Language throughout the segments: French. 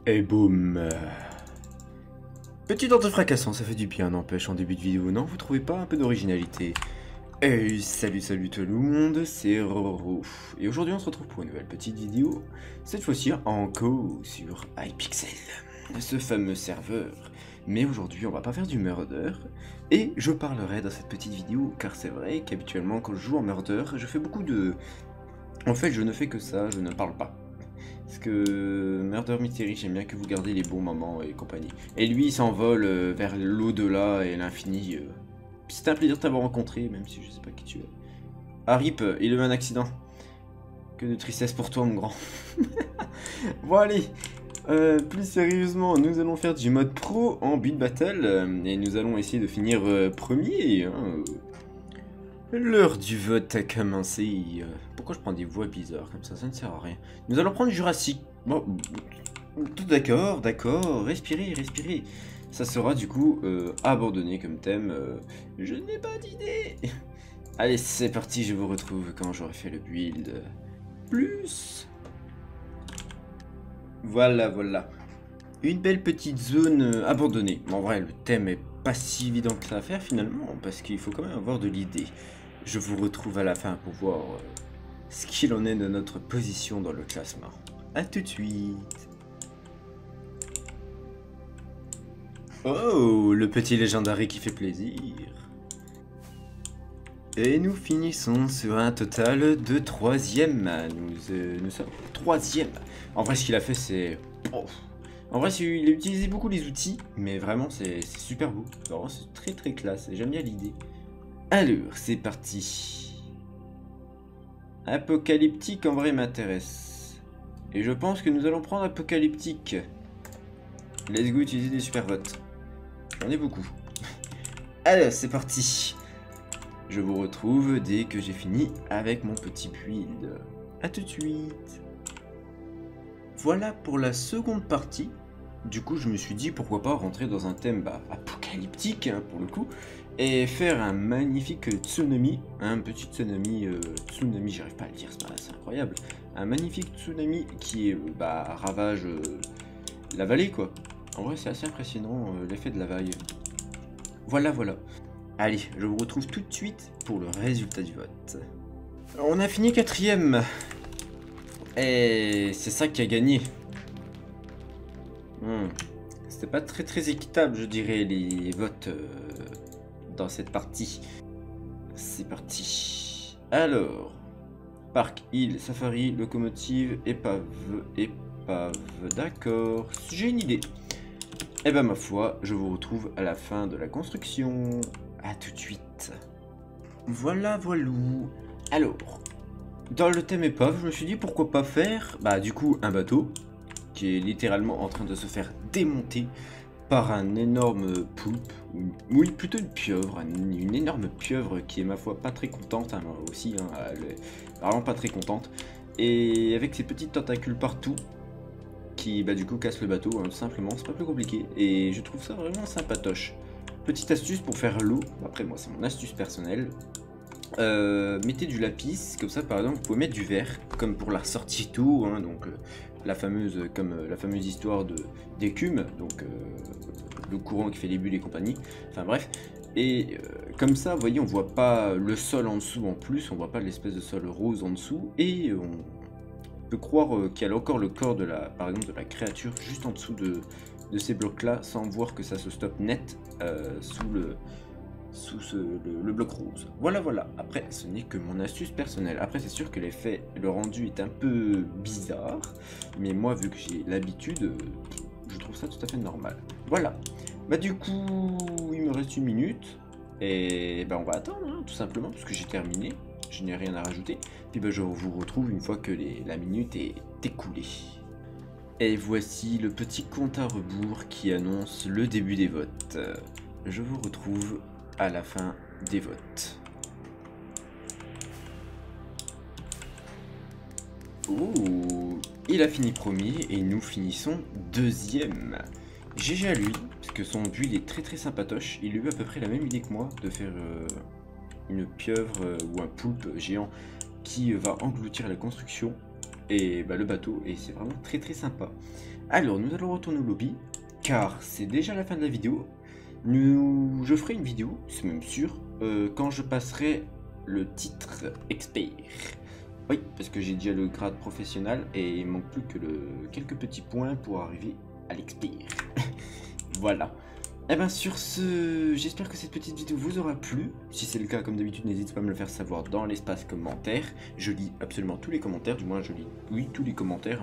Et boum. Petit ordre fracassant, ça fait du bien, n'empêche, en début de vidéo, non? Vous trouvez pas un peu d'originalité? Hey, salut tout le monde, c'est Roro. Et aujourd'hui on se retrouve pour une nouvelle petite vidéo, cette fois-ci encore sur Hypixel, ce fameux serveur. Mais aujourd'hui on va pas faire du murder, et je parlerai dans cette petite vidéo, car c'est vrai qu'habituellement quand je joue en murder, je fais beaucoup de... En fait je ne fais que ça, je ne parle pas. Parce que Murder Mystery, j'aime bien que vous gardez les bons moments et compagnie. Et lui, il s'envole vers l'au-delà et l'infini. C'est un plaisir de t'avoir rencontré, même si je sais pas qui tu es. Ah, Rip, il a eu un accident. Que de tristesse pour toi, mon grand. Bon, allez. Plus sérieusement, nous allons faire du mode pro en build battle. Et nous allons essayer de finir premier. Hein. L'heure du vote a commencé. Pourquoi je prends des voix bizarres comme ça ne sert à rien. Nous allons prendre Jurassic. Bon, tout d'accord, respirez. Ça sera du coup abandonné comme thème. Je n'ai pas d'idée. Allez, c'est parti, je vous retrouve quand j'aurai fait le build. Plus. Voilà. Une belle petite zone abandonnée. En vrai, le thème est pas si évident que ça à faire finalement, parce qu'il faut quand même avoir de l'idée. Je vous retrouve à la fin pour voir ce qu'il en est de notre position dans le classement. A tout de suite. Oh, le petit légendary qui fait plaisir. Et nous finissons sur un total de 3ème. Nous sommes 3ème. En vrai, ce qu'il a fait, c'est... Oh. En vrai, il a utilisé beaucoup les outils, mais vraiment, c'est super beau. Vraiment, c'est très classe. J'aime bien l'idée. Alors, c'est parti. Apocalyptique, en vrai, m'intéresse. Et je pense que nous allons prendre Apocalyptique. Let's go, utiliser des super votes. J'en ai beaucoup. Alors, c'est parti. Je vous retrouve dès que j'ai fini avec mon petit build. A tout de suite. Voilà pour la seconde partie. Du coup, je me suis dit pourquoi pas rentrer dans un thème apocalyptique, hein, pour le coup, et faire un magnifique tsunami, un petit tsunami, j'arrive pas à le dire, c'est incroyable, un magnifique tsunami qui ravage la vallée, quoi. En vrai, c'est assez impressionnant, l'effet de la vague. Voilà. Allez, je vous retrouve tout de suite pour le résultat du vote. On a fini 4ème. Et c'est ça qui a gagné. C'était pas très équitable, je dirais, les votes dans cette partie. C'est parti. Alors, Parc, île, safari, locomotive, épave. D'accord, j'ai une idée. Et ben ma foi, je vous retrouve à la fin de la construction. A tout de suite. Voilà. Alors, dans le thème épave, je me suis dit pourquoi pas faire, du coup, un bateau qui est littéralement en train de se faire démonter par un énorme poulpe, oui, plutôt une pieuvre, une énorme pieuvre qui est, ma foi, pas très contente, hein, moi aussi, hein, elle est vraiment pas très contente, et avec ses petites tentacules partout, qui, du coup, cassent le bateau, hein, simplement, c'est pas plus compliqué, et je trouve ça vraiment sympatoche. Petite astuce pour faire l'eau, après moi, c'est mon astuce personnelle. Mettez du lapis, comme ça par exemple vous pouvez mettre du verre, comme pour la ressortie tout, hein, donc la fameuse histoire d'écume, donc le courant qui fait les bulles et compagnie, enfin bref, et comme ça vous voyez on voit pas le sol en dessous en plus, on voit pas l'espèce de sol rose en dessous, et on peut croire qu'il y a encore le corps par exemple de la créature juste en dessous de ces blocs là, sans voir que ça se stoppe net sous le bloc rose. Voilà. Après, ce n'est que mon astuce personnelle. Après, c'est sûr que l'effet, le rendu est un peu bizarre, mais moi, vu que j'ai l'habitude, je trouve ça tout à fait normal. Voilà. Du coup, il me reste 1 minute, et on va attendre, hein, tout simplement, parce que j'ai terminé. Je n'ai rien à rajouter. Puis je vous retrouve une fois que la minute est écoulée. Et voici le petit compte à rebours qui annonce le début des votes. Je vous retrouve à la fin des votes. Oh, il a fini premier et nous finissons 2ème. GG à lui, parce que son build est très sympatoche. Il a eu à peu près la même idée que moi de faire une pieuvre ou un poulpe géant qui va engloutir la construction et le bateau, et c'est vraiment très sympa. Alors, nous allons retourner au lobby, car c'est déjà la fin de la vidéo. Je ferai une vidéo, c'est même sûr, quand je passerai le titre expert. Oui, parce que j'ai déjà le grade professionnel et il manque plus que quelques petits points pour arriver à l'expert. Voilà. Et bien sur ce, j'espère que cette petite vidéo vous aura plu. Si c'est le cas, comme d'habitude, n'hésitez pas à me le faire savoir dans l'espace commentaire. Je lis absolument tous les commentaires, du moins je lis, oui, tous les commentaires.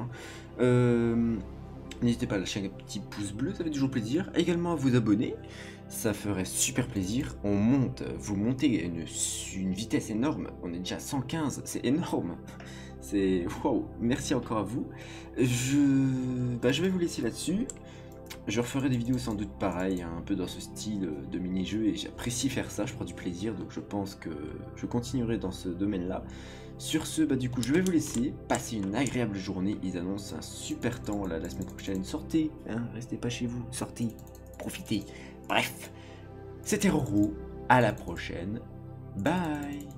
Hein. N'hésitez pas à lâcher un petit pouce bleu, ça fait toujours plaisir. Également à vous abonner, ça ferait super plaisir. On monte, vous montez une vitesse énorme. On est déjà à 115, c'est énorme. C'est waouh, merci encore à vous. Je vais vous laisser là-dessus. Je referai des vidéos sans doute pareilles, hein, un peu dans ce style de mini-jeu, et j'apprécie faire ça, je prends du plaisir, donc je pense que je continuerai dans ce domaine-là. Sur ce, du coup, je vais vous laisser, passez une agréable journée, ils annoncent un super temps là, la semaine prochaine, sortez, hein, restez pas chez vous, sortez, profitez. Bref, c'était Roro, à la prochaine, bye.